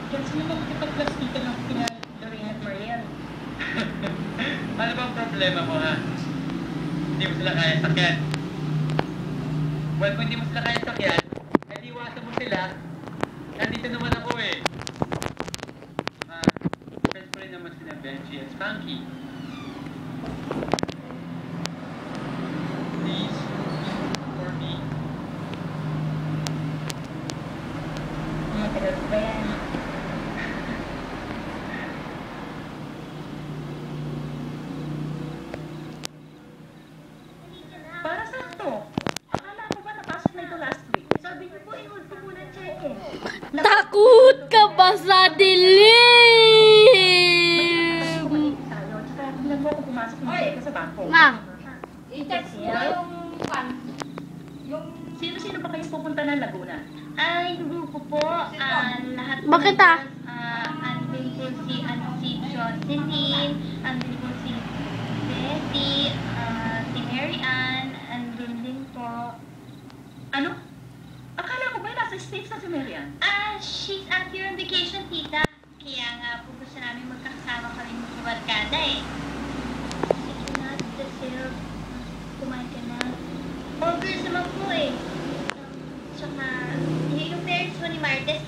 Kaya sino ba makipag-plastikan ng kina Lorraine at Mariel? Ano bang problema mo, ha? Hindi mo sila kaya sakyan. Well, kung hindi mo sila kaya sakyan, eh iwasan mo sila. Nandito naman ako eh. Friends ko rin naman sila Benji at Spanky. Please, for me. Matagal ba yan? Para saan to? Akala ko ba napasok na ito last week? Sabi niyo po, i-hold ko muna ang check eh. Takot ka ba sa dilim? Tingnan mo kung pumasok ng check sa bangko. Ma. I-text mo yung Sino-sino ba kayo pupunta ng Laguna? Ay, grupo po. Lahat po. Bakit ah? Andun po si Jocelyn, andun po si Betty, si Mary Ann, andun din po. Ano? Akala ko ba nasa States na si Marian? She's out here on vacation, tita. Kaya nga po gusto namin magkakasama kami magkabarkada eh. Sige na, tita Sil. Kumain ka na. All girls naman po eh. Tsaka, yung parents mo ni Martes,